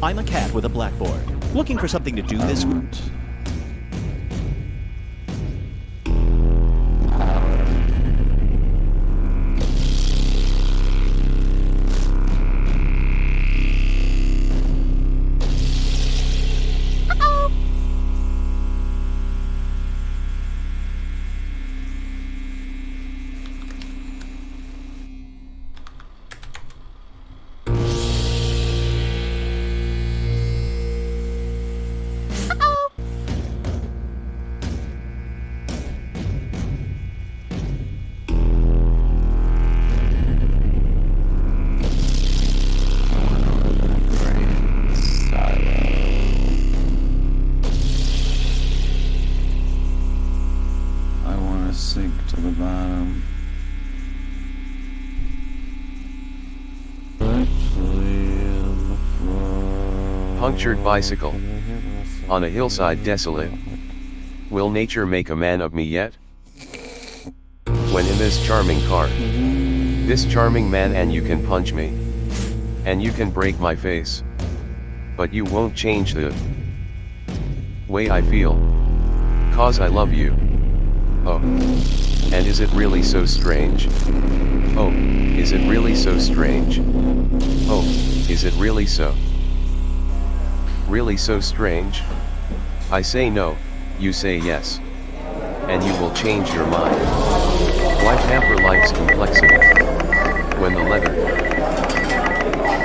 I'm a cat with a blackboard, looking for something to do this week. Sink to the bottom. Punctured bicycle. On a hillside desolate. Will nature make a man of me yet? When in this charming car. This charming man, and you can punch me. And you can break my face. But you won't change the way I feel. 'Cause I love you. Oh. And is it really so strange? Oh, is it really so strange? Oh, is it really so? Really so strange? I say no, you say yes. And you will change your mind. Why pamper life's complexity? When the leather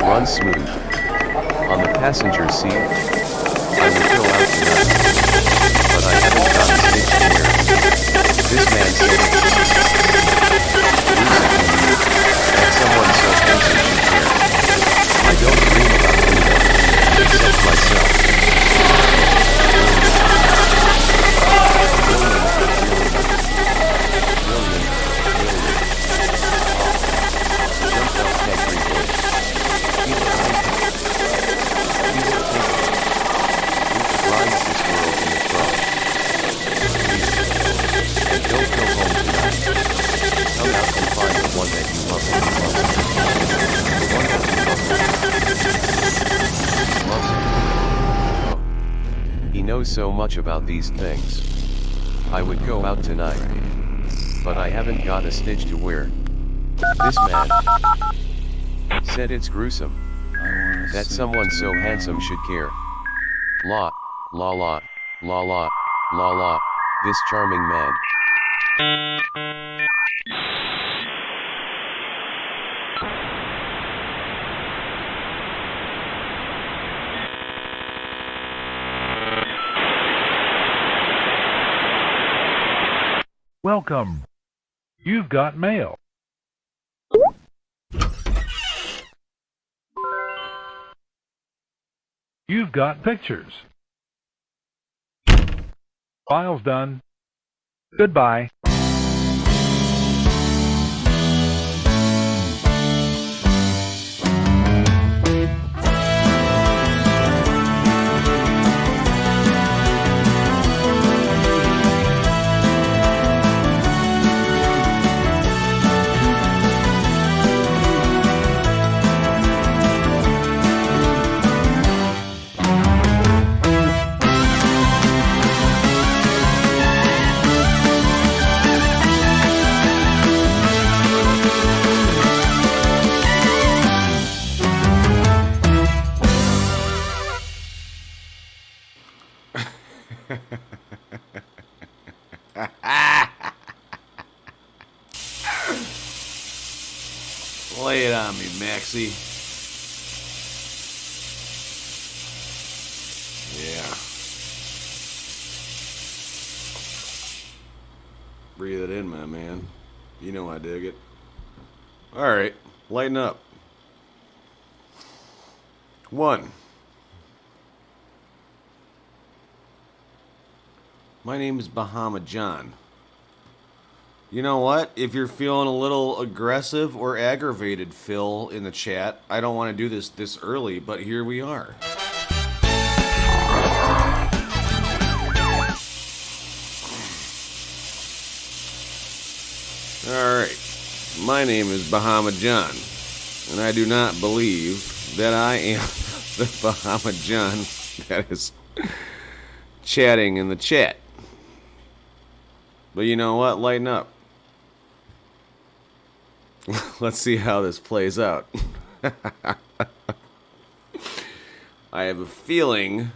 runs smooth. On the passenger seat, I would go out tonight. But I haven't got a stitch to wear. This man said that someone so handsome should care. I don't dream about anyone, except myself. Don't go home tonight. Come out and find the one that you love. The one that you love. Oh. He knows so much about these things. I would go out tonight. But I haven't got a stitch to wear. This man said it's gruesome. That someone so handsome should care. La, la la, la la, la la, this charming man. Welcome. You've got mail. You've got pictures. File's done. Goodbye. Lay it on me, Maxie. Yeah. Breathe it in, my man. You know I dig it. Alright, lighten up. 1. My name is Bahama John. You know what? If you're feeling a little aggressive or aggravated, Phil, in the chat, I don't want to do this early, but here we are. Alright. My name is Bahama John, and I do not believe that I am the Bahama John that is chatting in the chat. But you know what? Lighten up. Let's see how this plays out. I have a feeling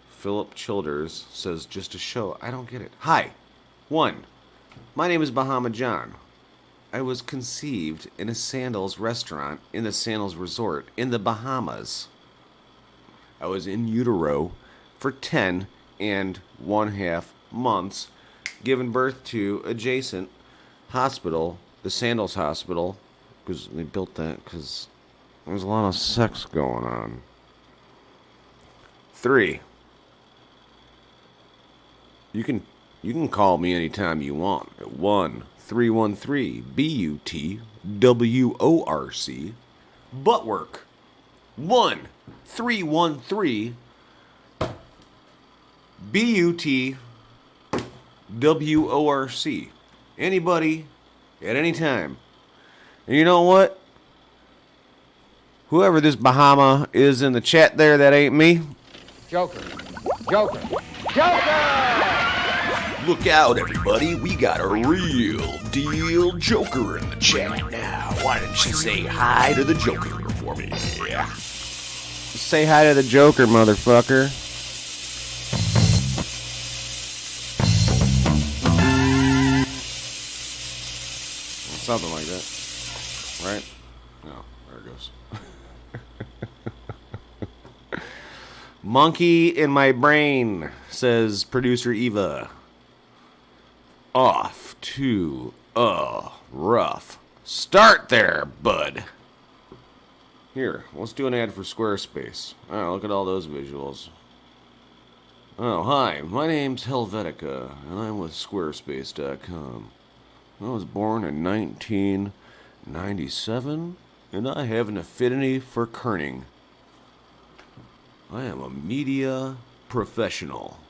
Philip Childers says, just to show. I don't get it. Hi. 1. My name is Bahama John. I was conceived in a Sandals restaurant in the Sandals Resort in the Bahamas. I was in utero for 10 and 1/2 months, given birth to adjacent hospital, the Sandals Hospital, because they built that because there was a lot of sex going on. 3. You can call me anytime you want at 1-313-BUTWORC. Buttwork. 1-313-BUTWORC. Anybody at any time. And you know what? Whoever this Bahama is in the chat there, that ain't me. Joker. Joker. Joker! Look out, everybody. We got a real deal Joker in the chat now. Why don't you say hi to the Joker for me? Yeah. Say hi to the Joker, motherfucker. Something like that. Right? No, there it goes. Monkey in my brain, says producer Eva. Off to a rough start there, bud. Here, let's do an ad for Squarespace. Oh, look at all those visuals. Oh, hi, my name's Helvetica, and I'm with Squarespace.com. I was born in 1997, and I have an affinity for kerning. I am a media professional.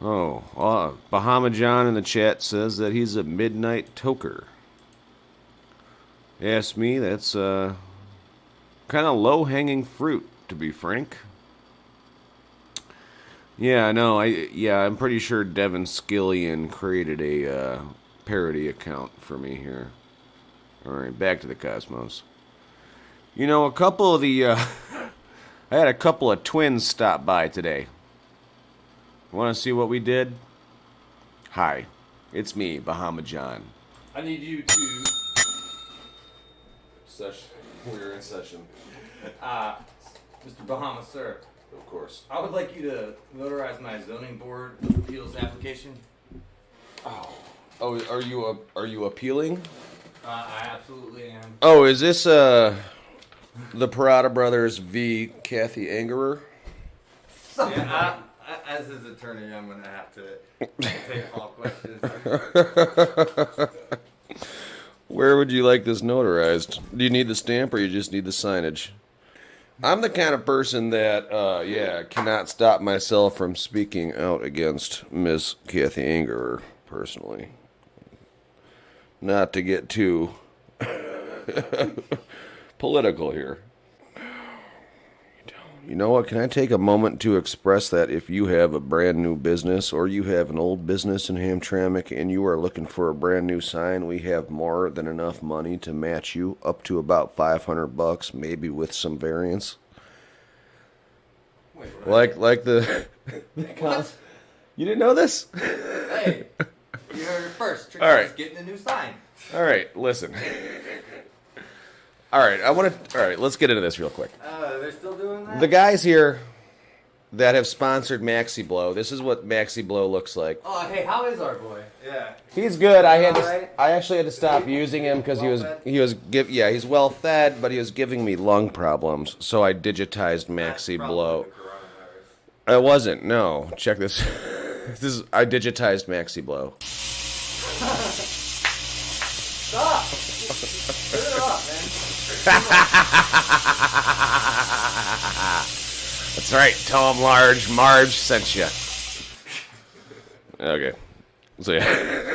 Oh, Bahama John in the chat says that he's a midnight toker. Ask me, that's kind of low-hanging fruit, to be frank. Yeah, I know. I'm pretty sure Devin Skillian created a parody account for me here. All right, back to the Cosmos. You know, a couple of the I had a couple of twins stop by today. Want to see what we did? Hi, it's me, Bahama John. I need you to... Session. We're in session. Mr. Bahama, sir. Of course. I would like you to notarize my zoning board of appeals application. Oh, are you appealing? I absolutely am. Oh, is this the Parada Brothers v. Kathy Angerer? Yeah, as his attorney, I'm going to have to take all questions. Where would you like this notarized? Do you need the stamp or you just need the signage? I'm the kind of person that, cannot stop myself from speaking out against Miss Kathy Angerer, personally. Not to get too political here. You know what? Can I take a moment to express that if you have a brand new business or you have an old business in Hamtramck and you are looking for a brand new sign, we have more than enough money to match you up to about $500, maybe with some variance. Wait, Like the what? You didn't know this? Hey, you heard it first. Trick All right. is getting a new sign. All right, listen. All right, let's get into this real quick. They're still doing that? The guys here that have sponsored Maxi Blow, this is what Maxi Blow looks like. Oh, hey, how is our boy? Yeah. He's good. I Alright. actually had to stop using him because he's well fed, but he was giving me lung problems, so I digitized Maxi Blow. I wasn't. No, check this. I digitized Maxi Blow. Stop! Turn it off, man. That's right. Tell him Marge sent you. Okay. So yeah.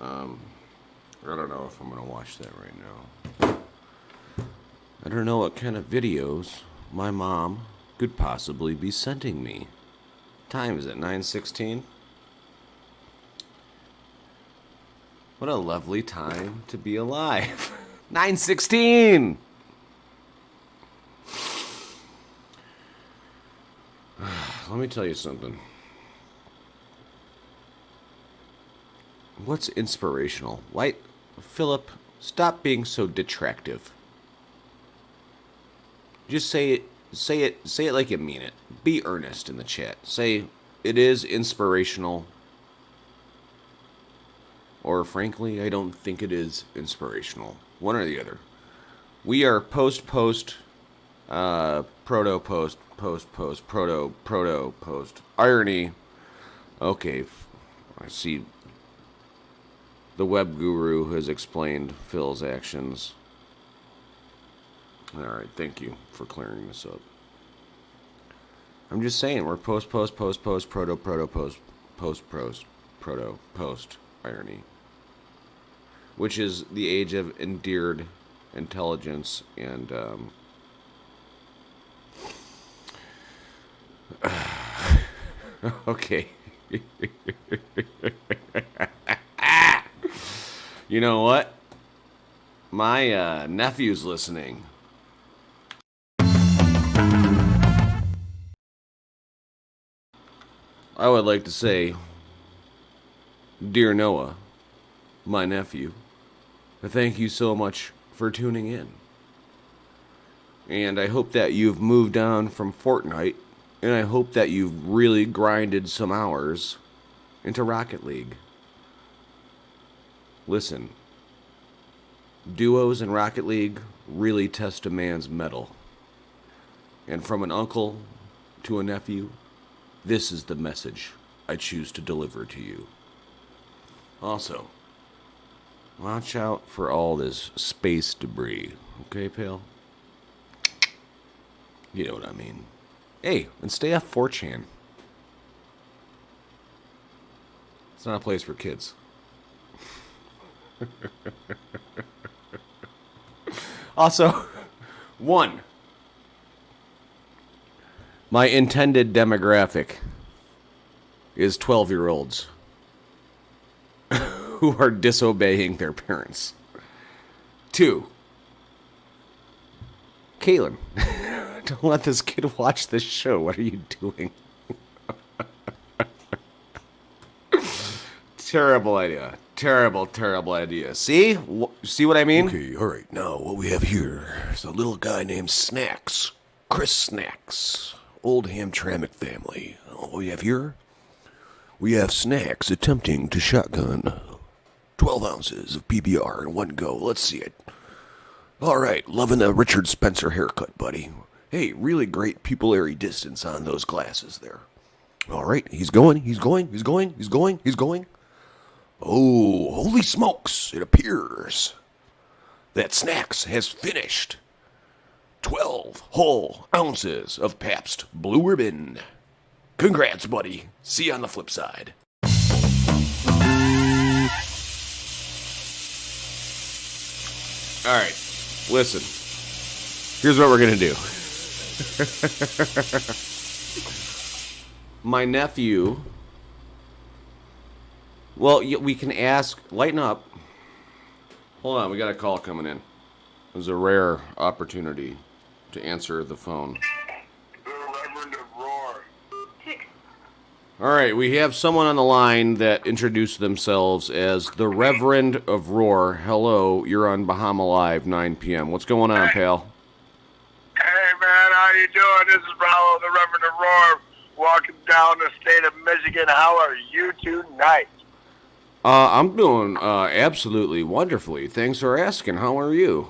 I don't know if I'm going to watch that right now. I don't know what kind of videos my mom could possibly be sending me. Time is it 9:16? What a lovely time to be alive. 9:16. Let me tell you something. What's inspirational? Why, Philip, stop being so detractive. Just say it like you mean it. Be earnest in the chat. Say it is inspirational. Or frankly, I don't think it is inspirational. One or the other. We are post, irony. Okay, I see. The web guru has explained Phil's actions. Alright, thank you for clearing this up. I'm just saying, we're post, irony. Which is the age of endeared intelligence and, okay. You know what? My nephew's listening. I would like to say, dear Noah, my nephew, thank you so much for tuning in. And I hope that you've moved on from Fortnite, and I hope that you've really grinded some hours into Rocket League. Listen, duos in Rocket League really test a man's mettle. And from an uncle to a nephew, this is the message I choose to deliver to you. Also, watch out for all this space debris. Okay, pal? You know what I mean. Hey, and stay off 4chan. It's not a place for kids. Also, my intended demographic is 12-year-olds who are disobeying their parents. 2, Caitlin, don't let this kid watch this show. What are you doing? Terrible idea. Terrible idea. See? See what I mean? Okay, all right. Now, what we have here is a little guy named Snacks. Chris Snacks. Old Hamtramck family. What we have here? We have Snacks attempting to shotgun 12 ounces of PBR in one go. Let's see it. All right, loving the Richard Spencer haircut, buddy. Hey, really great pupillary distance on those glasses there. All right, he's going. Oh, holy smokes, it appears that Snacks has finished 12 whole ounces of Pabst Blue Ribbon. Congrats, buddy. See you on the flip side. All right, listen. Here's what we're going to do. My nephew... Well, we can ask... Lighten up. Hold on, we got a call coming in. It was a rare opportunity to answer the phone. The Reverend of Roar. All right, we have someone on the line that introduced themselves as the Reverend of Roar. Hello, you're on Bahama Live, 9 p.m. What's going on, pal? Hey, man, how you doing? This is Rollo, the Reverend of Roar, walking down the state of Michigan. How are you tonight? I'm doing absolutely wonderfully. Thanks for asking. How are you?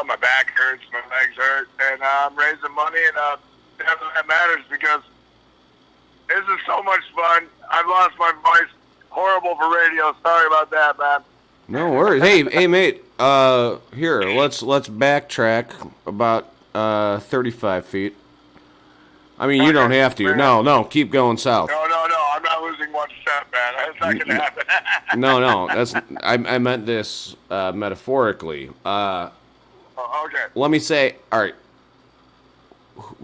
My back hurts, my legs hurt, and I'm raising money, and that matters because this is so much fun. I've lost my voice. Horrible for radio. Sorry about that, man. No worries. Hey, mate. Here, let's backtrack about 35 feet. I mean, you don't have to. No, keep going south. No. I'm not losing one step. man. It's not gonna happen. No. That's I meant this metaphorically. Okay. Let me say, all right.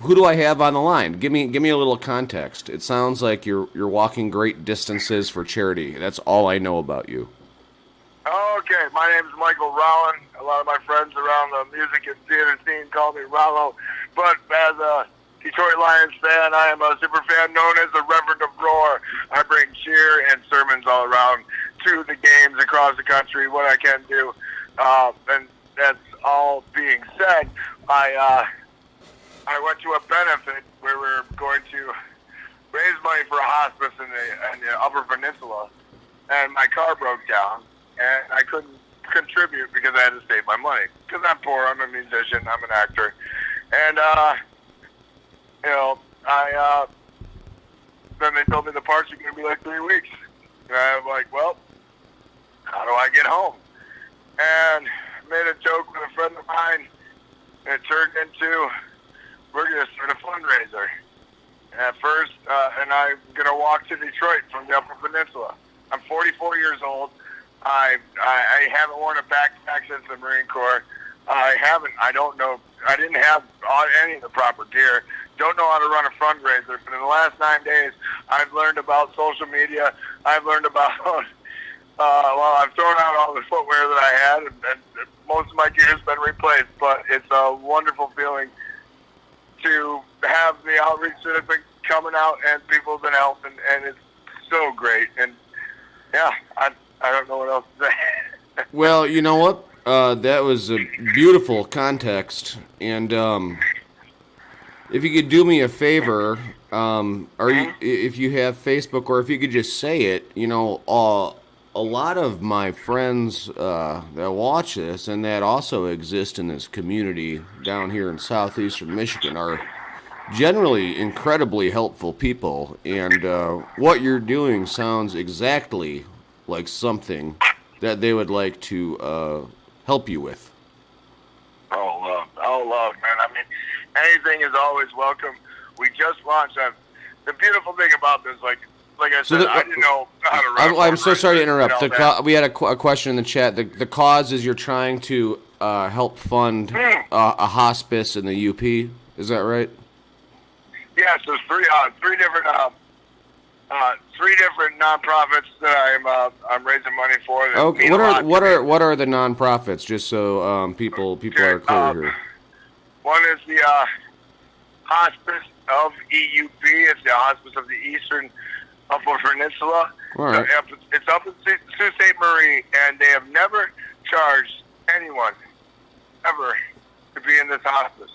Who do I have on the line? Give me a little context. It sounds like you're walking great distances for charity. That's all I know about you. Okay, my name is Michael Rowland. A lot of my friends around the music and theater scene call me Rollo. But as a Detroit Lions fan, I am a super fan known as the Reverend of Roar. I bring cheer and sermons all around to the games across the country, what I can do. And that's all being said, I went to a benefit where we're going to raise money for a hospice in the Upper Peninsula, and my car broke down, and I couldn't contribute because I had to save my money. Because I'm poor, I'm a musician, I'm an actor, and then they told me the parts are going to be like 3 weeks, and I'm like, well, how do I get home? And made a joke with a friend of mine, and it turned into, we're going to start a fundraiser. At first, and I'm going to walk to Detroit from the Upper Peninsula. I'm 44 years old. I haven't worn a backpack since the Marine Corps. I don't know. I didn't have any of the proper gear. Don't know how to run a fundraiser. But in the last 9 days, I've learned about social media. I've learned about, I've thrown out all the footwear that I had, and most of my gear has been replaced. But it's a wonderful feeling to have the outreach that has been coming out, and people have been helping, and it's so great. And yeah, I don't know what else to say. Well, you know what? That was a beautiful context, and if you could do me a favor, if you have Facebook, or if you could just say it, a lot of my friends that watch this and that also exist in this community down here in southeastern Michigan are generally incredibly helpful people, and what you're doing sounds exactly like something that they would like to help you with. Oh, love, man. I mean, anything is always welcome. We just launched the beautiful thing about this, like I said, I didn't know how to run. I'm so sorry to interrupt. We had a question in the chat. The cause is you're trying to help fund a hospice in the UP. Is that right? Yes, there's three different nonprofits that I'm raising money for. Okay. What are the nonprofits? Just so people are clear here. One is the Hospice of EUP. It's the Hospice of the Eastern Upper Peninsula. All right. It's up in Sault Ste. Marie, and they have never charged anyone ever to be in this hospice,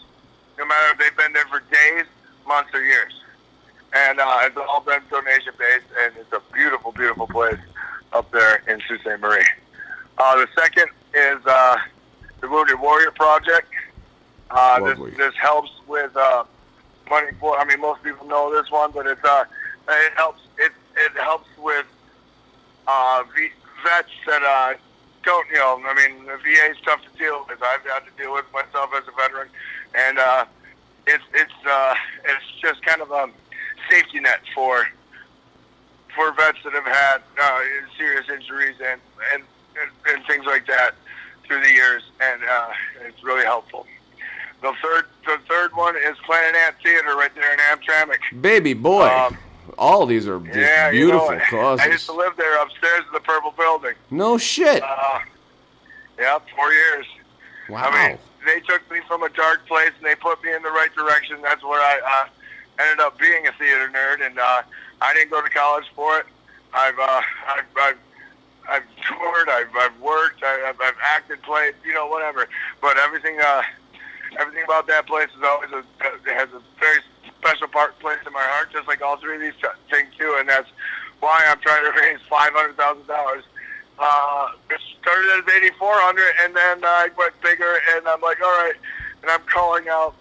no matter if they've been there for days, months, or years. And it's all been donation-based, and it's a beautiful, beautiful place up there in Sault Ste. Marie. The second is the Wounded Warrior Project. This helps with money for. I mean, most people know this one, but it helps. It helps with vets that don't. I mean, the VA is tough to deal with. I've had to deal with myself as a veteran, and it's just kind of a safety net for vets that have had serious injuries and things like that through the years, and it's really helpful. The third one is Planet Ant Theater right there in Hamtramck. Baby boy, all of these are just beautiful causes. I used to live there upstairs in the Purple Building. No shit. Yeah, 4 years. Wow. I mean, they took me from a dark place and they put me in the right direction. That's where I ended up being a theater nerd, and I didn't go to college for it. I've toured, I've worked, I've acted, played, whatever. But everything about that place is always has a very special place in my heart, just like all three of these things too. And that's why I'm trying to raise $500,000. It started at $8,400, and then I went bigger, and I'm like, all right, and I'm calling out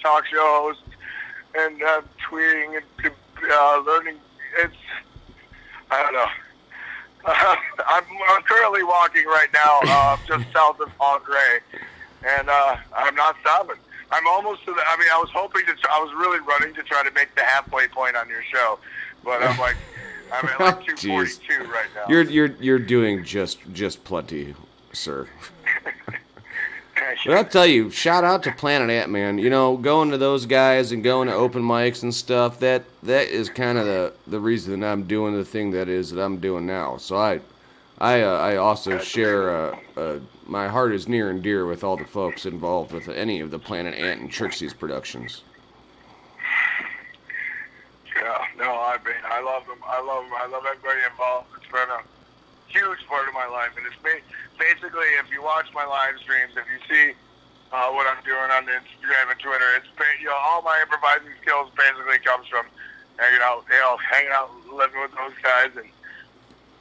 talk show hosts and tweeting and learning. I don't know. I'm currently walking right now just south of Hamtramck, and I'm not stopping. I'm almost to I was hoping I was really running to try to make the halfway point on your show, but I'm like, I'm at like 242 right now. You're doing just plenty, sir. But I'll tell you, shout out to Planet Ant, man. You know, going to those guys and going to open mics and stuff, that is kind of the reason that I'm doing the thing that I'm doing now. So I also share my heart is near and dear with all the folks involved with any of the Planet Ant and Trixie's productions. Yeah, no, I love them. I love everybody involved. It's been a huge part of my life, and it's basically, if you watch my live streams, if you see what I'm doing on Instagram and Twitter, it's all my improvising skills basically comes from hanging out, living with those guys, and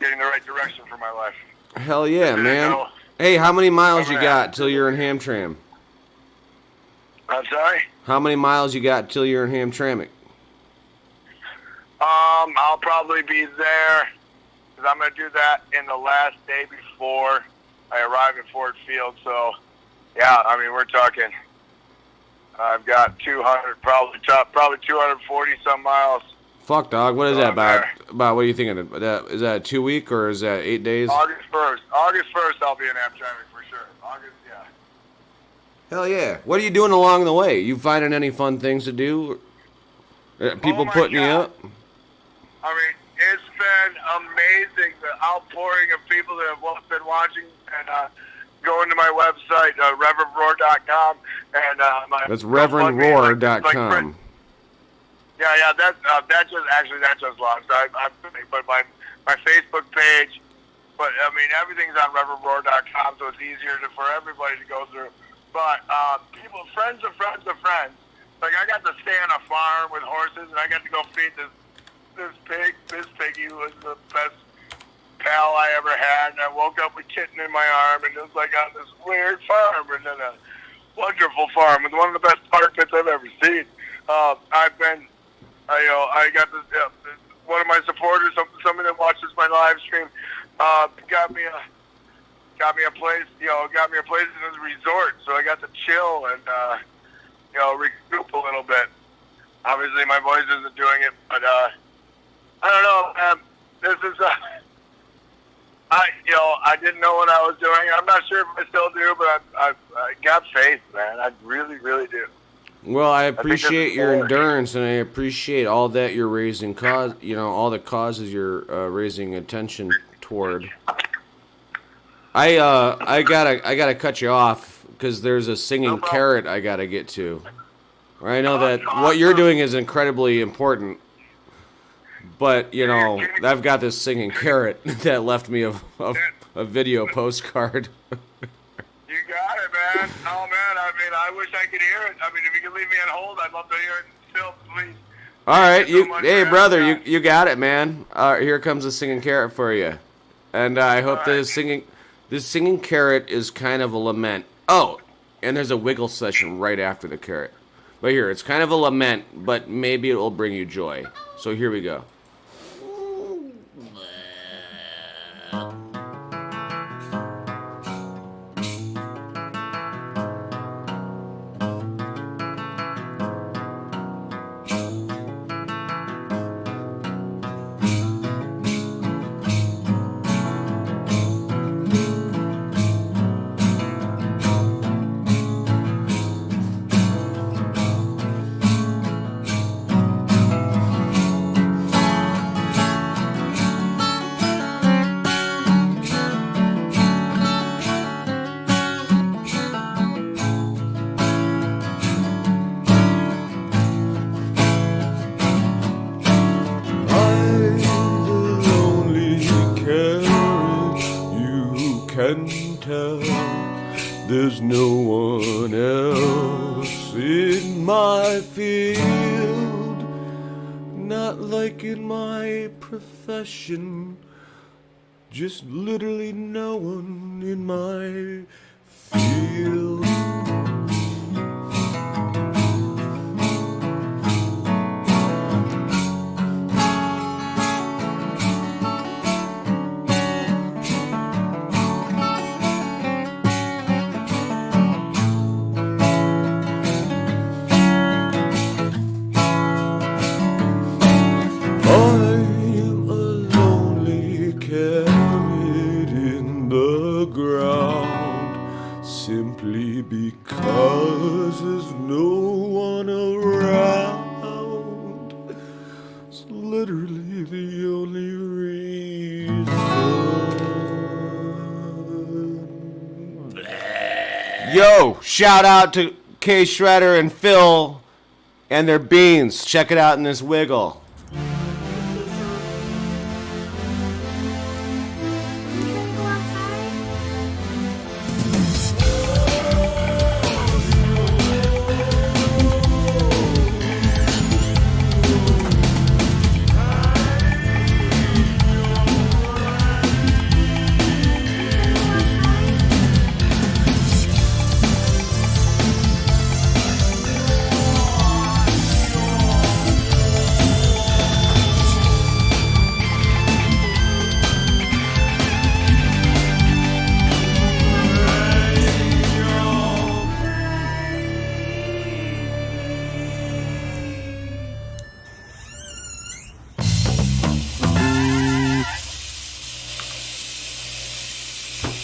getting the right direction for my life. Hell yeah, man! Hey, how many miles you got till you're in Hamtramck? I'm sorry? How many miles you got till you're in Hamtramck? I'll probably be there, because I'm going to do that in the last day before I arrive at Ford Field. So, yeah, I mean, we're talking, I've got 200, probably 240 some miles. Fuck, dog. What is that about? About what are you thinking? Is that a 2 week or is that 8 days? August 1st. August 1st, I'll be in Hamtramck for sure. August, yeah. Hell yeah. What are you doing along the way? You finding any fun things to do? People putting you up? I mean, it's been amazing, the outpouring of people that have been watching and going to my website, reverendroar.com. And that's reverendroar.com. Yeah, that just launched. But my Facebook page, but I mean, everything's on reverendroar.com, so it's easier for everybody to go through. But people, friends of friends of friends, like I got to stay on a farm with horses, and I got to go feed this pig. This piggy was the best pal I ever had, and I woke up with kitten in my arm, and it was like on this weird farm, and then a wonderful farm with one of the best park pits I've ever seen. I got this, one of my supporters, somebody that watches my live stream, got me a place, got me a place in his resort, so I got to chill and, recoup a little bit. Obviously, my voice isn't doing it, but, I don't know, this is, I didn't know what I was doing. I'm not sure if I still do, but I got faith, man. I really, really do. Well, I appreciate your endurance, and I appreciate all that you're raising all the causes you're raising attention toward. I gotta cut you off because there's a singing carrot I gotta get to. I know that what you're doing is incredibly important, but I've got this singing carrot that left me a video postcard. You got it, man. Oh, man, I mean, I wish I could hear it. I mean, if you could leave me on hold, I'd love to hear it still, please. All right, hey, brother, you got it, man. Here comes a singing carrot for you. And I hope this singing carrot is kind of a lament. Oh, and there's a wiggle session right after the carrot. But here, it's kind of a lament, but maybe it will bring you joy. So here we go. There's no one else in my field, not like in my profession, just literally no one in my field. I'm a ground simply because there's no one around. It's literally the only reason. Yo, shout out to K Shredder and Phil and their beans. Check it out in this wiggle.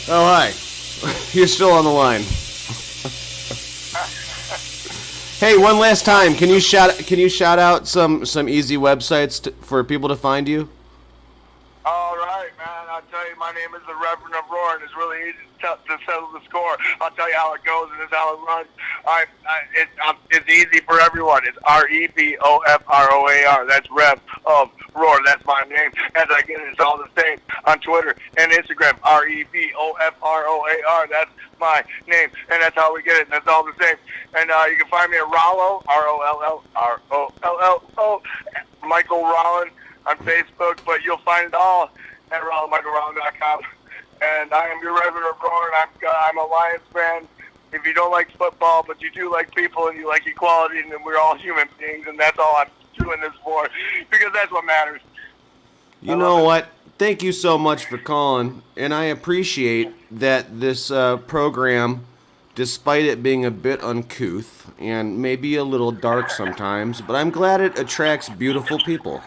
Oh, hi. You're still on the line. Hey, one last time, can you shout out some easy websites for people to find you? All right, man. I'll tell you, my name is the Reverend of Roar, and it's really easy to settle the score. I'll tell you how it goes, and this is how it runs. It's easy for everyone. It's REBOFROAR. That's Rev of Roar. That's my name. As I get it, it's all the same on Twitter and Instagram. REBOFROAR. That's my name, and that's how we get it. And that's all the same. And you can find me at Rollo, ROLLO, Michael Rollin on Facebook, but you'll find it all at RolloMichaelRollin.com. And I am your Reverend of Roar, and I'm a Lions fan. If you don't like football, but you do like people and you like equality, and we're all human beings, and that's all I'm doing this for, because that's what matters. You know what? Thank you so much for calling, and I appreciate that this program, despite it being a bit uncouth and maybe a little dark sometimes, but I'm glad it attracts beautiful people.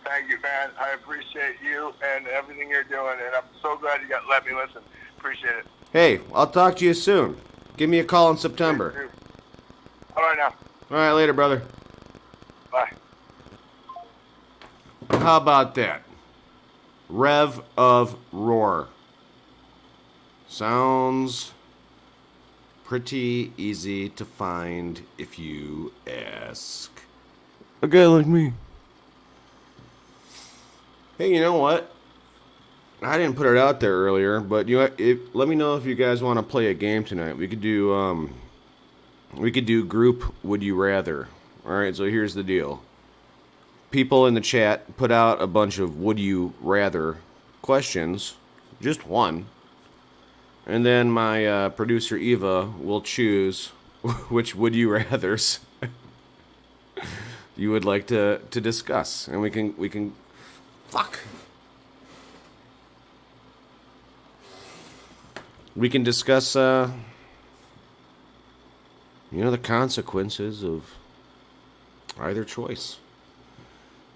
Thank you, man. I appreciate you and everything you're doing, and I'm so glad you let me listen. Appreciate it. Hey, I'll talk to you soon. Give me a call in September. All right, now. All right, later, brother. Bye. How about that? Rev of Roar. Sounds pretty easy to find if you ask a guy like me. Hey, you know what? I didn't put it out there earlier, but let me know if you guys want to play a game tonight. We could do group Would You Rather. All right, so here's the deal. People in the chat put out a bunch of Would You Rather questions, just one, and then my producer Eva will choose which Would You Rathers you would like to discuss, and we can. Fuck. We can discuss, the consequences of either choice.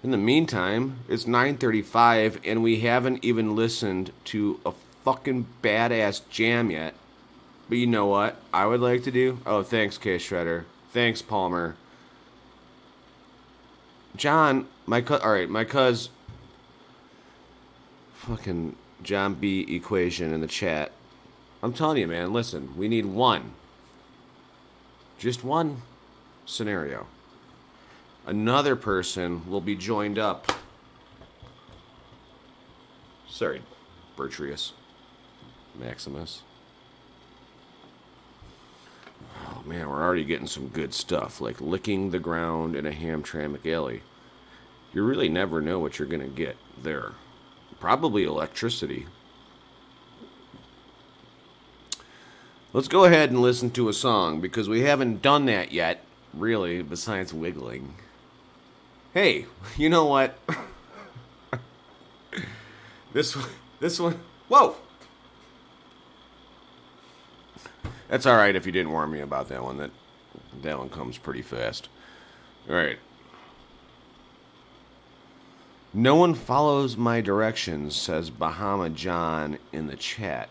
In the meantime, it's 9:35, and we haven't even listened to a fucking badass jam yet. But you know what I would like to do? Oh, thanks, K Shredder. Thanks, Palmer. John, my cuz... Fucking John B. equation in the chat. I'm telling you, man, listen, we need one. Just one scenario. Another person will be joined up. Sorry, Bertrius. Maximus. Oh, man, we're already getting some good stuff, like licking the ground in a Hamtramck alley. You really never know what you're going to get there. Probably electricity. Let's go ahead and listen to a song, because we haven't done that yet, really, besides wiggling. Hey, you know what? This one, whoa! That's alright if you didn't warn me about that one. That one comes pretty fast. Alright. No one follows my directions, says Bahama John in the chat.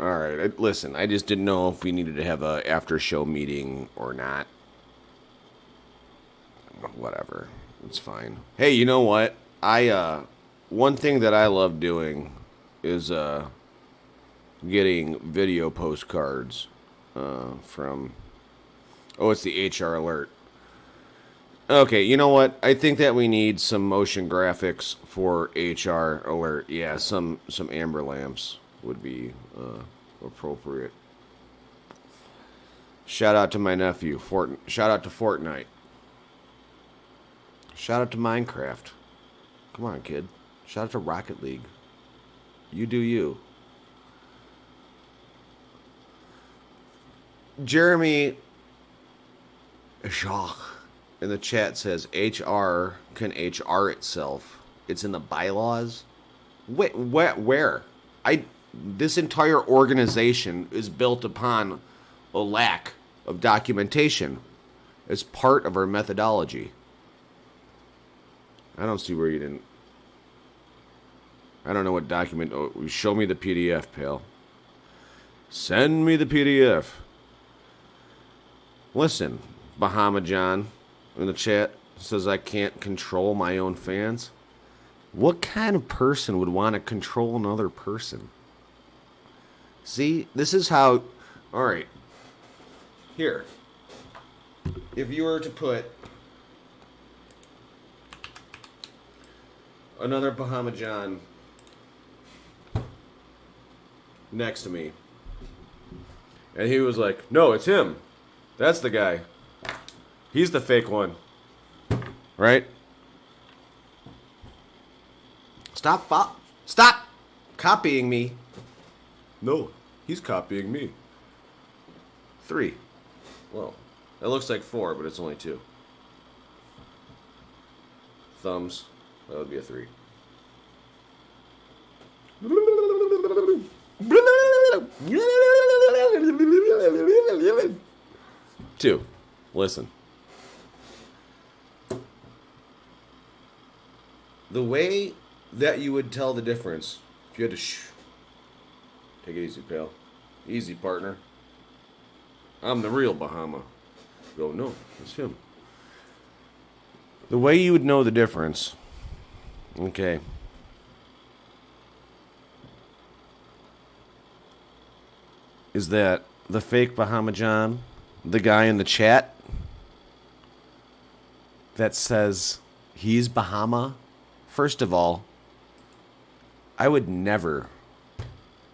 All right. Listen, I just didn't know if we needed to have a after show meeting or not. Whatever. It's fine. Hey, you know what? One thing that I love doing is getting video postcards from. Oh, it's the HR alert. Okay, you know what? I think that we need some motion graphics for HR alert. Yeah, some amber lamps would be appropriate. Shout out to my nephew. Shout out to Fortnite. Shout out to Minecraft. Come on, kid. Shout out to Rocket League. You do you. Jeremy Jacques in the chat says HR can HR itself. It's in the bylaws. Wait, where? This entire organization is built upon a lack of documentation as part of our methodology. I don't see where you didn't. I don't know what document. Oh, show me the PDF, pal. Send me the PDF. Listen, Bahama John in the chat says I can't control my own fans. What kind of person would want to control another person? See, this is how. All right. Here. If you were to put another Bahama John next to me, and he was like, "No, it's him. That's the guy. He's the fake one." Right? Stop copying me. No, he's copying me. 3. Well, it looks like 4, but it's only 2. Thumbs. That would be a 3. 2. Listen. The way that you would tell the difference, if you had to take it easy, pal. Easy, partner. I'm the real Bahama. Go, no, it's him. The way you would know the difference, okay, is that the fake Bahama John, the guy in the chat that says he's Bahama, first of all, I would never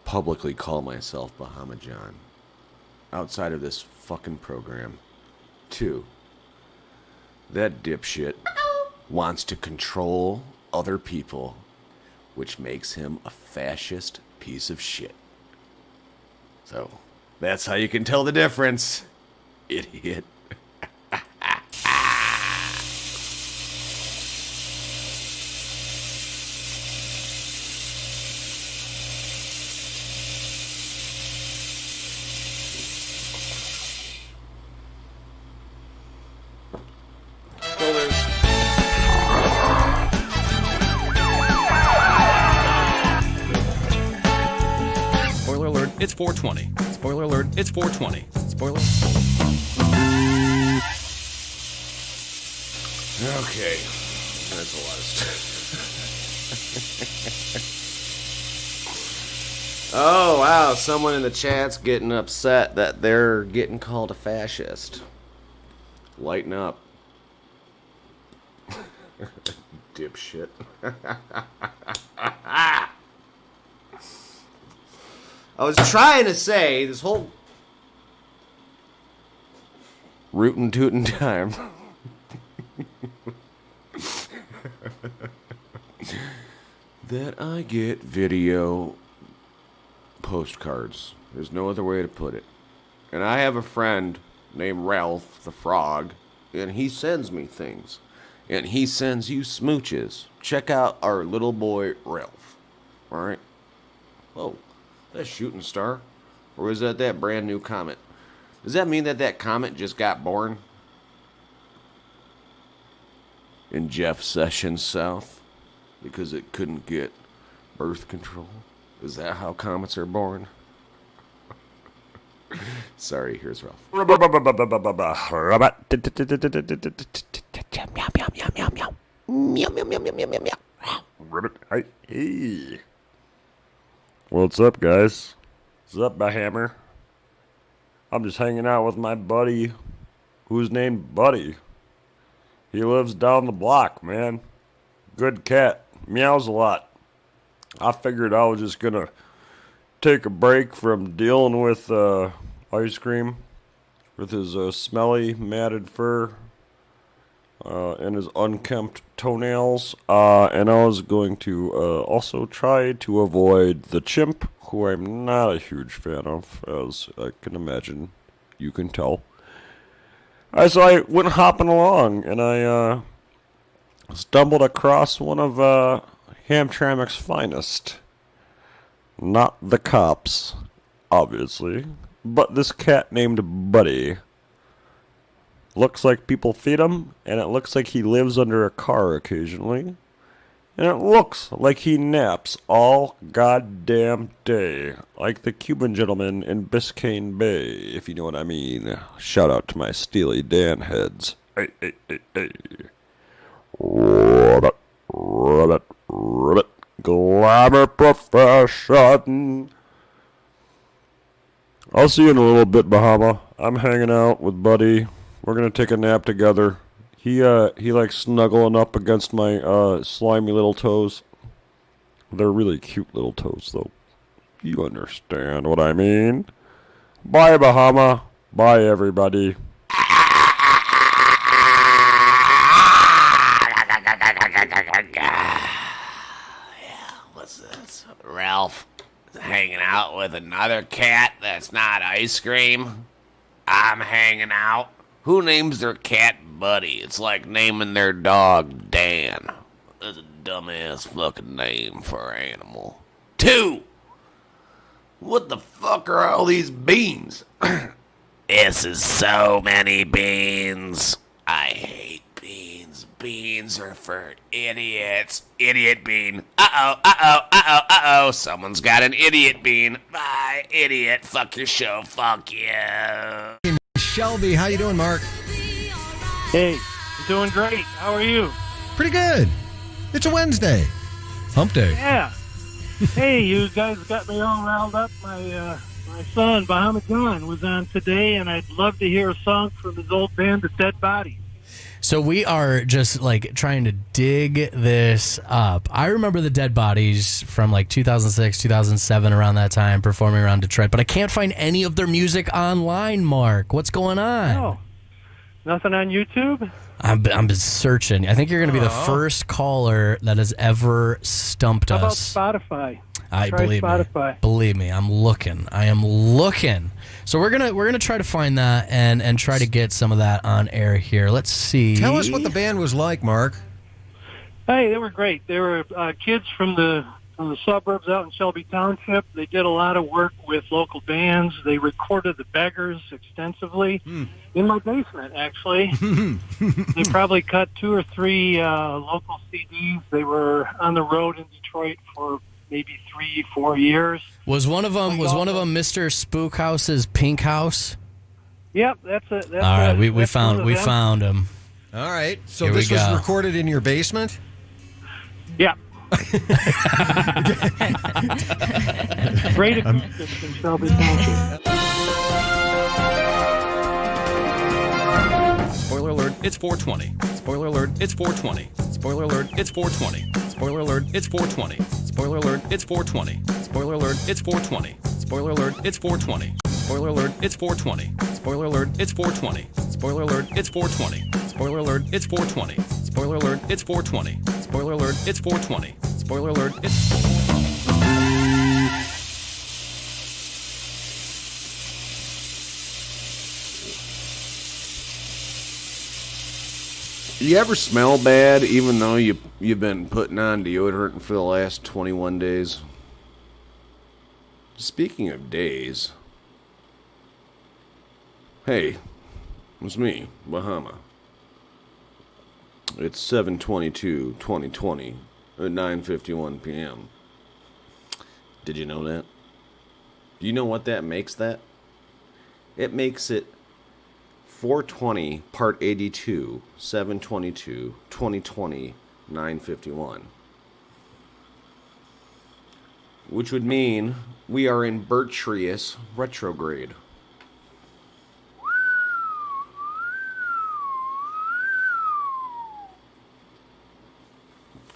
publicly call myself Bahama John outside of this fucking program. 2, that dipshit wants to control other people, which makes him a fascist piece of shit. So, that's how you can tell the difference, idiot. Spoiler alert, it's 420. Spoiler alert, it's 420. Spoiler. Okay. That's a lot of stuff. Oh, wow. Someone in the chat's getting upset that they're getting called a fascist. Lighten up. Dipshit. I was trying to say this whole rootin' tootin' time. That I get video postcards. There's no other way to put it. And I have a friend named Ralph the Frog, and he sends me things. And he sends you smooches. Check out our little boy Ralph. Alright? Whoa. That shooting star? Or is that brand new comet? Does that mean that comet just got born? In Jeff Sessions South? Because it couldn't get birth control? Is that how comets are born? Sorry, here's Ralph. Hey. What's up, guys? What's up, Bahama? I'm just hanging out with my buddy, who's named Buddy. He lives down the block, man. Good cat. Meows a lot. I figured I was just gonna take a break from dealing with ice cream with his smelly, matted fur and his unkempt toenails. And I was going to also try to avoid the chimp, who I'm not a huge fan of, as I can imagine you can tell. So I went hopping along, and I stumbled across one of Hamtramck's finest. Not the cops, obviously, but this cat named Buddy. Looks like people feed him, and it looks like he lives under a car occasionally. And it looks like he naps all goddamn day, like the Cuban gentleman in Biscayne Bay, if you know what I mean. Shout out to my Steely Dan heads. Hey, hey, hey, hey. Ribbit, ribbit, ribbit. Glamour profession. I'll see you in a little bit, Bahama. I'm hanging out with Buddy. We're gonna take a nap together. He likes snuggling up against my slimy little toes. They're really cute little toes, though. You understand what I mean. Bye, Bahama. Bye, everybody. What's this? Ralph hanging out with another cat that's not ice cream. I'm hanging out. Who names their cat Buddy? It's like naming their dog Dan. That's a dumbass fucking name for an animal. 2. What the fuck are all these beans? This is so many beans. I hate beans. Beans are for idiots. Idiot bean. Uh-oh. Someone's got an idiot bean. Bye, idiot. Fuck your show. Fuck you. Shelby, how you doing, Mark? Hey, I'm doing great. How are you? Pretty good. It's a Wednesday. Hump day. Yeah. Hey, you guys got me all riled up. My son, Bahama John, was on today, and I'd love to hear a song from his old band, The Dead Bodies. So we are just like trying to dig this up. I remember the Dead Bodies from like 2006, 2007, around that time, performing around Detroit, but I can't find any of their music online, Mark. What's going on? Oh, nothing on YouTube? I'm searching. I think you're going to be the first caller that has ever stumped How us. about Spotify? I Try believe Spotify. me. Believe me, I'm looking. I am looking. So we're gonna try to find that and try to get some of that on air here. Let's see. Tell us what the band was like, Mark. Hey, they were great. They were kids from the suburbs out in Shelby Township. They did a lot of work with local bands. They recorded the Beggars extensively in my basement, actually. They probably cut 2 or 3 local CDs. They were on the road in Detroit for maybe 3-4 years. Was one of them Mr. Spookhouse's Pink House? Yep, that's it. All right, we found him. All right, so Here this we was go. recorded in your basement? Yeah. Great acoustics in Shelby Township. Spoiler alert, it's 420. Spoiler alert, it's 420. Spoiler alert, it's 420. Spoiler alert, it's 420. Spoiler alert, it's 420. Spoiler alert, it's 420. Spoiler alert, it's 420. Spoiler alert, it's 420. Spoiler alert, it's 420. Spoiler alert, it's 420. Spoiler alert, it's 420. Spoiler alert, it's 420. Spoiler alert, it's 420. Spoiler alert, it's... You ever smell bad even though you've been putting on deodorant for the last 21 days? Speaking of days, hey, it's me, Bahama. It's 7/22/2020 at 9:51 p.m. Did you know that? Do you know what that makes that? It makes it 420, part 82, 722, 2020, 951. Which would mean we are in Bertrius retrograde.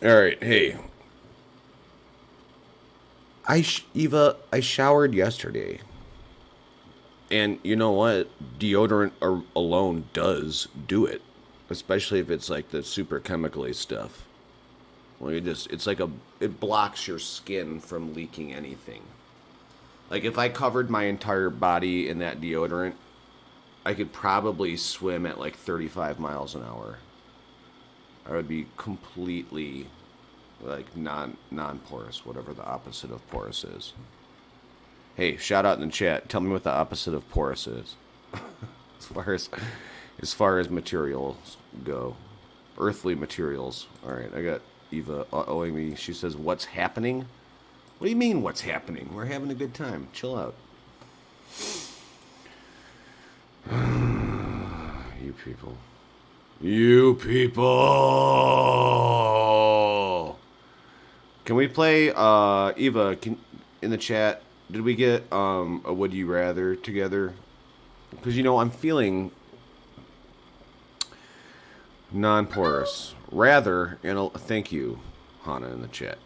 Alright, hey. Eva, I showered yesterday. And you know what? Deodorant alone does do it. Especially if it's like the super chemically stuff. Well, it's like it blocks your skin from leaking anything. Like if I covered my entire body in that deodorant, I could probably swim at like 35 miles an hour. I would be completely like non-porous, whatever the opposite of porous is. Hey, shout out in the chat. Tell me what the opposite of porous is. as far as materials go. Earthly materials. Alright, I got Eva owing me. She says, what's happening? What do you mean, what's happening? We're having a good time. Chill out. You people. You people! Can we play, Eva, in the chat, did we get a Would You Rather together? Because, you know, I'm feeling non-porous. Rather, and thank you, Hannah, in the chat.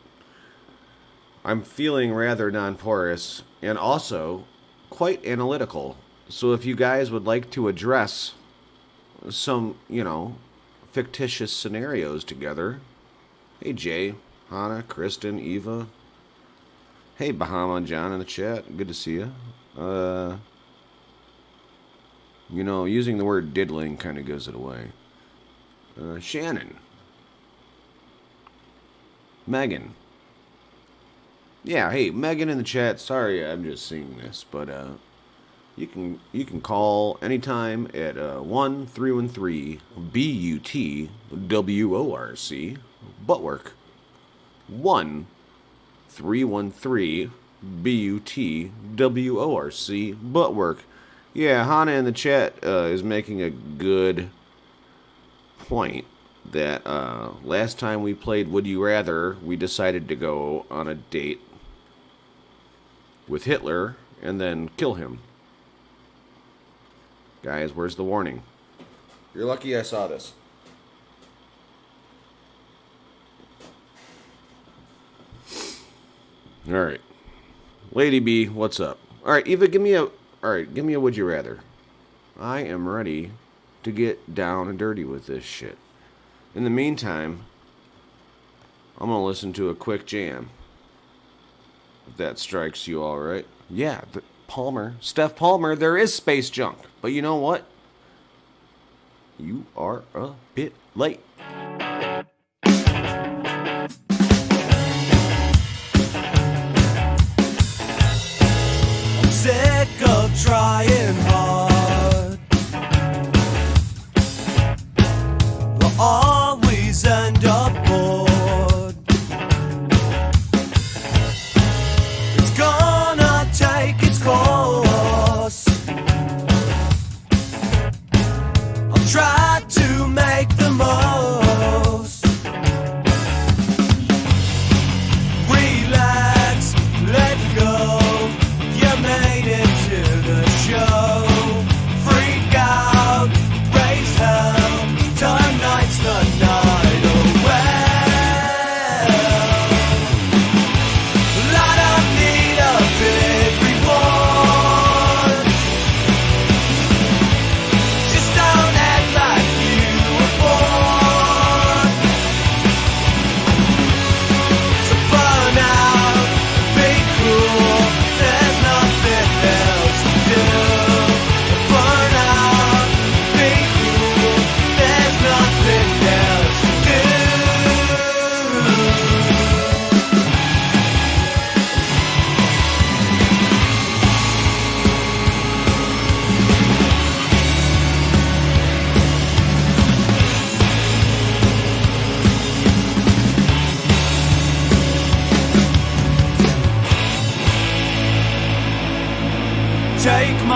I'm feeling rather non-porous and also quite analytical. So if you guys would like to address some, you know, fictitious scenarios together. Hey, Jay, Hannah, Kristen, Eva. Hey, Bahama and John in the chat. Good to see you. You know, using the word diddling kind of gives it away. Shannon. Megan. Yeah, hey, Megan in the chat. Sorry, I'm just seeing this, but you can call anytime at 1-313-BUT-WORC Buttwork. 1-313-BUT-WORC Buttwork. Yeah, Hannah in the chat is making a good point that last time we played Would You Rather, we decided to go on a date with Hitler and then kill him. Guys, where's the warning? You're lucky I saw this. Alright. Lady B, what's up? Alright, Eva, give me a Would You Rather. I am ready to get down and dirty with this shit. In the meantime, I'm gonna listen to a quick jam. If that strikes you all right. Yeah, Steph Palmer, there is space junk. But you know what? You are a bit late. I'm sick of trying hard. We'll always end up bored. It's gonna take its course. I'll try to make the most.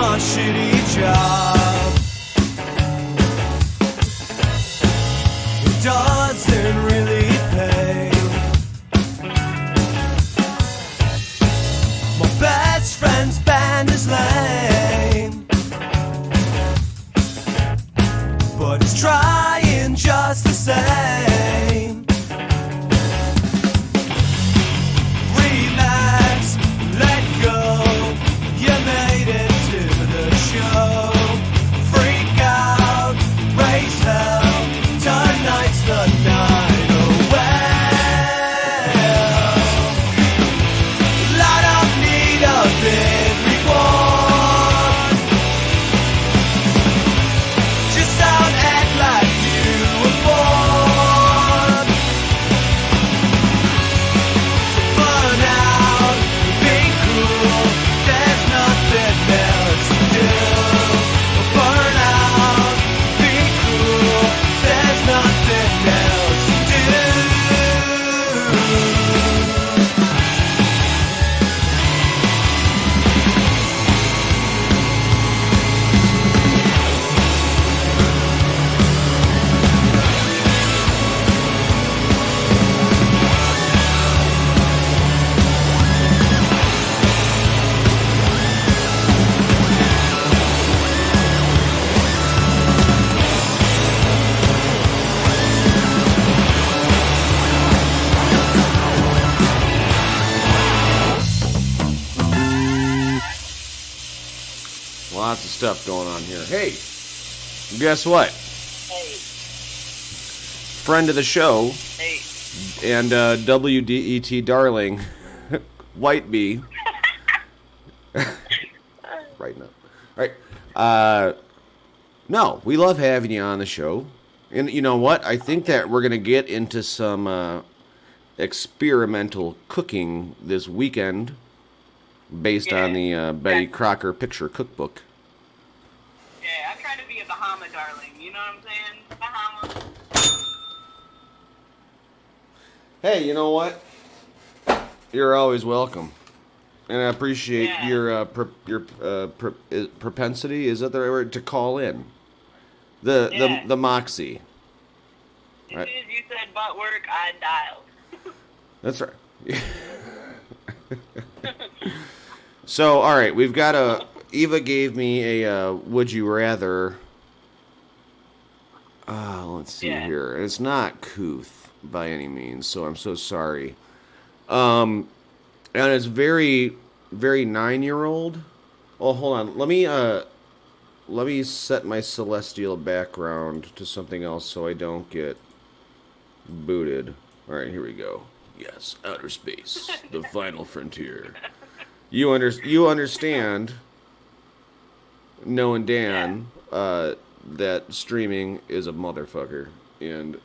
my shitty job. It doesn't really pay. My best friend's band is lame, but it's trying just the same. Relax, let go, you made it to the show. Freak out, raise hell, tonight's the night. Oh well, I don't need a big reward. Just don't act like you were born to burn out, be cool. There's nothing else to do. Burn out, be cool. There's nothing else to do. Lots of stuff going on here. Hey, guess what? Hey. Friend of the show Hey. and WDET darling, White Bee. Right now. Right. No, we love having you on the show. And you know what? I think that we're going to get into some experimental cooking this weekend based on the Betty Crocker picture cookbook. Yeah, I'm trying to be a Bahama darling. You know what I'm saying? Bahama. Hey, you know what? You're always welcome. And I appreciate your propensity, is that the right word, to call in. The moxie. As Right. soon as you said butt work, I dialed. That's right. So, all right, we've got Eva gave me a would you rather. Let's see here. It's not couth by any means, so I'm so sorry. And it's very, very 9-year-old. Oh, hold on. Let me set my celestial background to something else so I don't get booted. All right, here we go. Yes, outer space, the final frontier. You understand, knowing Dan, that streaming is a motherfucker, and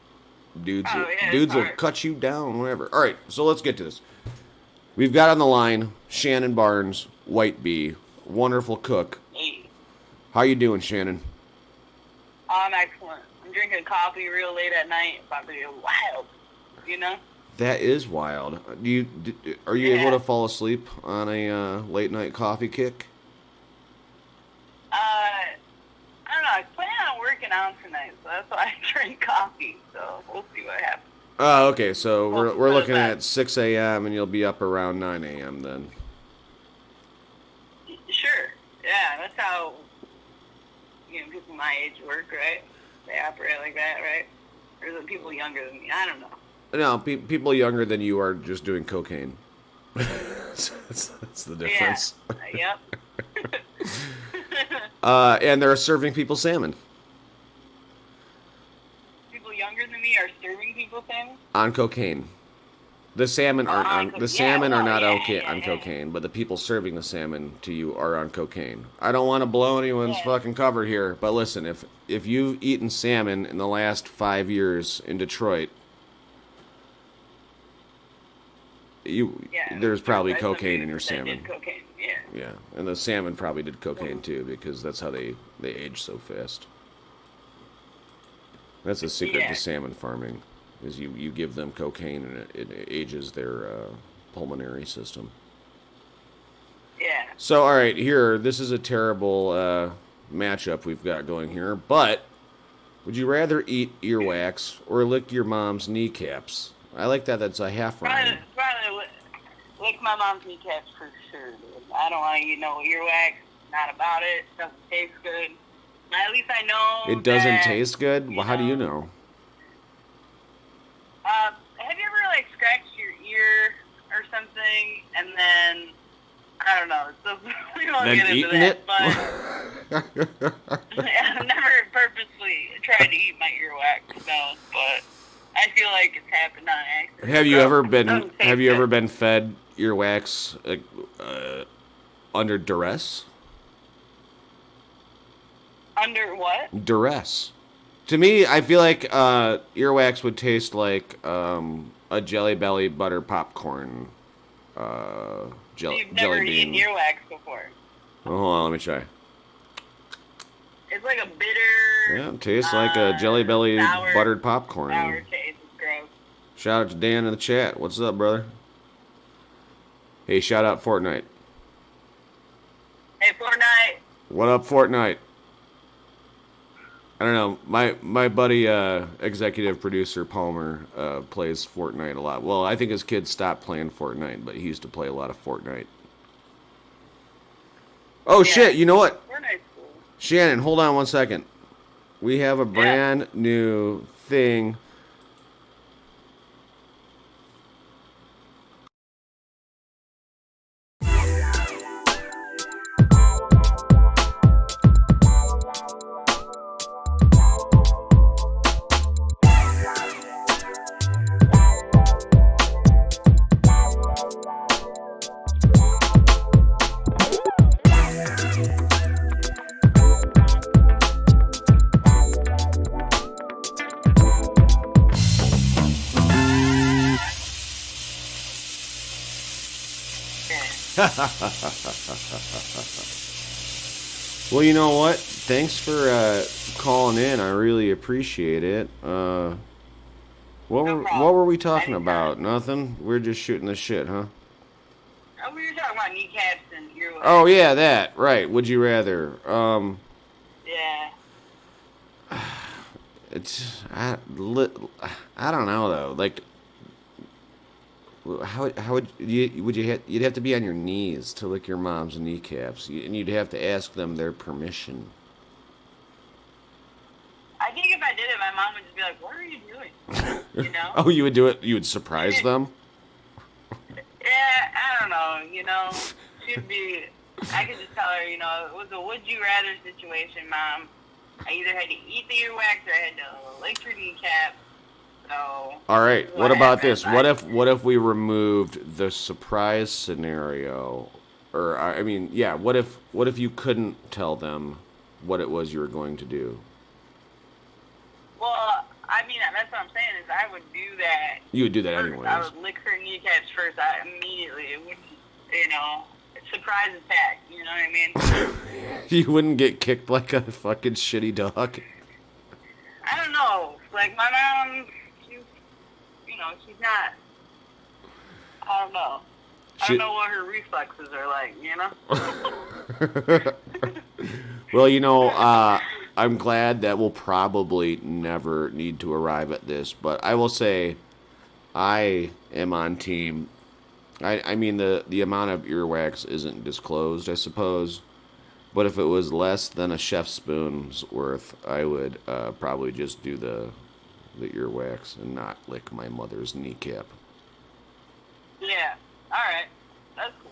dudes will cut you down whenever. All right, so let's get to this. We've got on the line Shannon Barnes, White Bee, wonderful cook. Hey. How you doing, Shannon? I'm excellent. I'm drinking coffee real late at night. Probably wild, you know? That is wild. Are you able to fall asleep on a late night coffee kick? I don't know. I plan on working out tonight, so that's why I drink coffee. So we'll see what happens. Oh, okay. So we're looking at 6 a.m. and you'll be up around 9 a.m. then. Sure. Yeah, that's how people my age work, right? They operate like that, right? Or is it people younger than me? I don't know. No, people younger than you are just doing cocaine. that's the difference. Yeah. Yep. And they're serving people salmon. People younger than me are serving people salmon? On cocaine. The salmon aren't on cocaine, but the people serving the salmon to you are on cocaine. I don't want to blow anyone's fucking cover here, but listen, if you've eaten salmon in the last 5 years in Detroit, there's probably cocaine in your salmon. Cocaine, yeah, and the salmon probably did cocaine too, because that's how they age so fast. That's the secret to salmon farming, is you give them cocaine and it ages their pulmonary system. Yeah, So, all right, here, this is a terrible matchup we've got going here, but would you rather eat earwax or lick your mom's kneecaps? I like that. That's a half rhyme. Probably lick my mom's kneecaps for sure, dude. I don't want to eat no earwax. Not about it. Doesn't taste good. At least I know It doesn't that, taste good? Well, how do you know? Have you ever, like, scratched your ear or something, and then, I don't know, so we won't Then get into eating that, it? but I've never purposely tried to eat my earwax, no, but I feel like it's happened on accident. Have you so ever it been doesn't taste Have you ever good. been fed earwax under duress? Under what? Duress. To me, I feel like earwax would taste like a Jelly Belly butter popcorn You've jelly never bean. eaten earwax before. Oh, hold on, let me try. It's like a bitter, Yeah, it tastes like a Jelly Belly sour- buttered popcorn. sour taste. It's gross. Shout out to Dan in the chat. What's up, brother? Hey, shout out Fortnite. Hey, Fortnite. What up, Fortnite? I don't know. My buddy, executive producer Palmer, plays Fortnite a lot. Well, I think his kids stopped playing Fortnite, but he used to play a lot of Fortnite. Oh, shit. You know what? Fortnite's cool. Shannon, hold on one second. We have a brand new thing. Well, you know what? Thanks for calling in. I really appreciate it. What were we talking about? Nothing? We're just shooting the shit, huh? Oh, we were talking about kneecaps and earwax. Oh yeah, that right. Would you rather? Yeah. It's I don't know though. Like, how would you'd have to be on your knees to lick your mom's kneecaps, and you'd have to ask them their permission. I think if I did it, my mom would just be like, "What are you doing?" You know? Oh, you would do it. You would surprise them. Yeah, I don't know. You know, she'd be. I could just tell her, you know, it was a would you rather situation, Mom. I either had to eat the earwax or I had to lick your kneecap. So. All right. What about this? What if we removed the surprise scenario, or I mean, yeah. What if you couldn't tell them what it was you were going to do? Well, I mean, that's what I'm saying is I would do that. You would do that first. anyways. I would lick her kneecaps first. Immediately. It wouldn't, you know, surprise attack. You know what I mean? You wouldn't get kicked like a fucking shitty dog. I don't know. Like my mom, she's not. I don't know. I don't know what her reflexes are like. You know. Well, you know, I'm glad that we'll probably never need to arrive at this, but I will say I am on team. I mean, the amount of earwax isn't disclosed, I suppose, but if it was less than a chef's spoon's worth, I would probably just do the earwax and not lick my mother's kneecap. Yeah. All right. That's cool.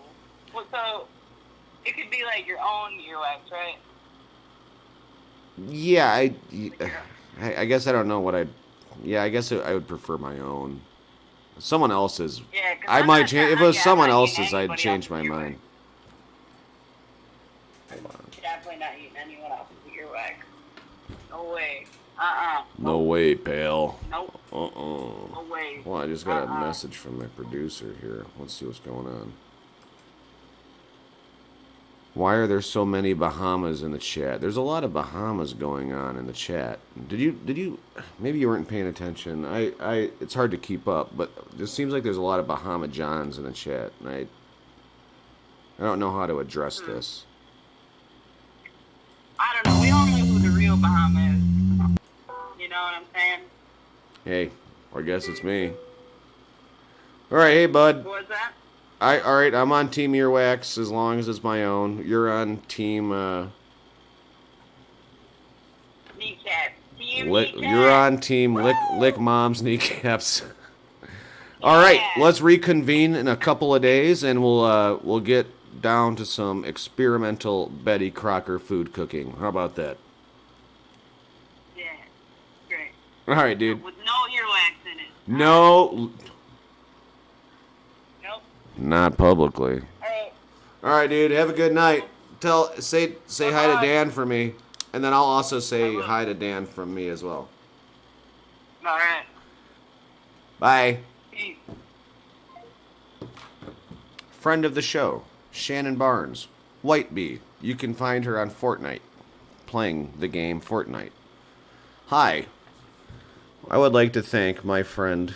Well, so it could be like your own earwax, right? Yeah, I guess I don't know what I'd. Yeah, I guess I would prefer my own. Someone else's. Yeah, I might change. If it was someone else's, I'd change my mind. Definitely not eating anyone else's earwax. No way. No way, pal. Nope. No way. Well, I just got a message from my producer here. Let's see what's going on. Why are there so many Bahamas in the chat? There's a lot of Bahamas going on in the chat. Did you maybe you weren't paying attention. It's hard to keep up, but it seems like there's a lot of Bahama Johns in the chat, and I don't know how to address this. I don't know. We all know who the real Bahama is. You know what I'm saying? Hey, I guess it's me. All right, hey, bud. What's that? All right, I'm on Team Earwax as long as it's my own. You're on Team, Kneecap. You're on Team Lick Mom's Kneecaps. All right, let's reconvene in a couple of days, and we'll get down to some experimental Betty Crocker food cooking. How about that? Yeah, great. All right, dude. With no earwax in it. No. Nope. Not publicly. All right, dude. Have a good night. Say hi to Dan for me, and then I'll also say hi to Dan from me as well. All right. Bye. Peace. Friend of the show, Shannon Barnes, White Bee. You can find her on Fortnite, playing the game Fortnite. Hi. I would like to thank my friend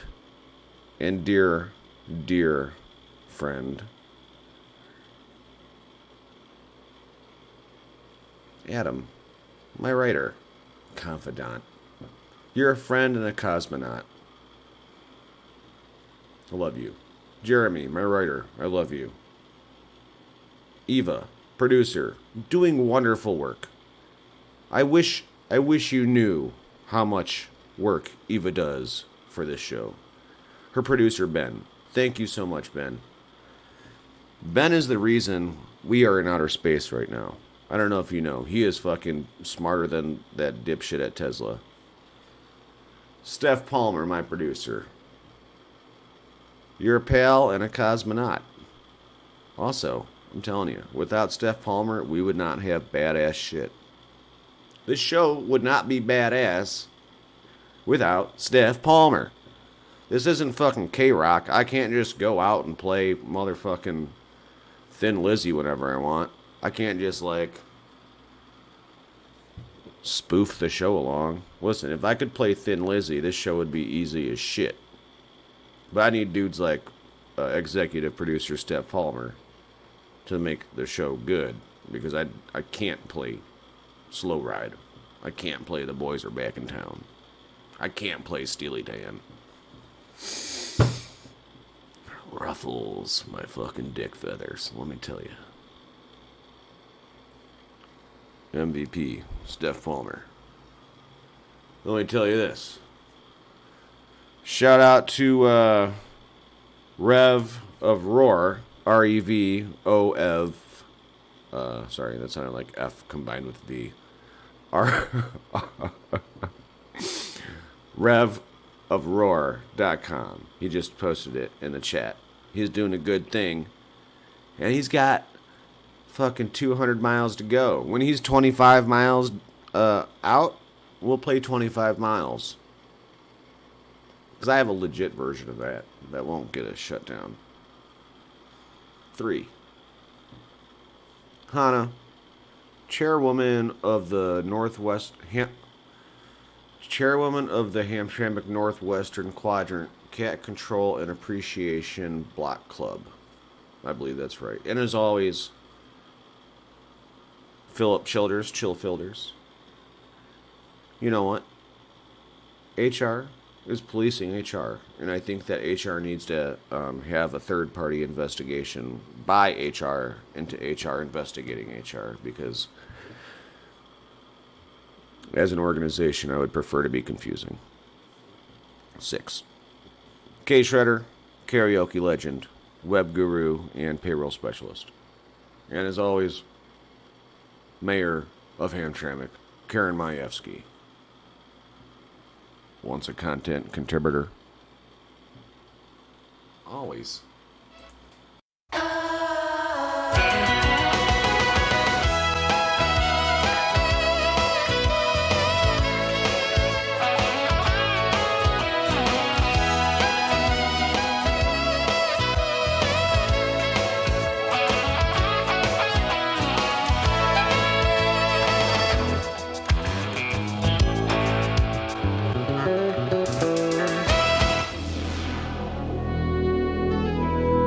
and dear friend, Adam, my writer, confidant. You're a friend and a cosmonaut. I love you. Jeremy, my writer, I love you. Eva, producer, doing wonderful work. I wish you knew how much work Eva does for this show. Her producer, Ben. Thank you so much, Ben. Ben is the reason we are in outer space right now. I don't know if you know. He is fucking smarter than that dipshit at Tesla. Steph Palmer, my producer. You're a pal and a cosmonaut. Also, I'm telling you, without Steph Palmer, we would not have badass shit. This show would not be badass without Steph Palmer. This isn't fucking K-Rock. I can't just go out and play motherfucking Thin Lizzy whenever I want. I can't just, spoof the show along. Listen, if I could play Thin Lizzy, this show would be easy as shit. But I need dudes like executive producer Steph Palmer to make the show good. Because I can't play Slow Ride. I can't play The Boys Are Back in Town. I can't play Steely Dan. Ruffles my fucking dick feathers, let me tell you. MVP, Steph Palmer. Let me tell you this. Shout out to Rev of Roar, R-E-V-O-F. Sorry, that sounded like F combined with V. RevofRoar.com. He just posted it in the chat. He's doing a good thing. And he's got fucking 200 miles to go. When he's 25 miles out, we'll play 25 miles. Because I have a legit version of that. That won't get us shut down. 3. Hannah, chairwoman of the Hamtramck Northwestern Quadrant Cat Control and Appreciation Block Club. I believe that's right. And as always, Philip Childers, Chill Filders. You know what? HR is policing HR. And I think that HR needs to have a third-party investigation by HR into HR investigating HR. Because as an organization, I would prefer to be confusing. 6. K-Shredder, karaoke legend, web guru, and payroll specialist. And as always, Mayor of Hamtramck, Karen Majewski. Once a content contributor. Always.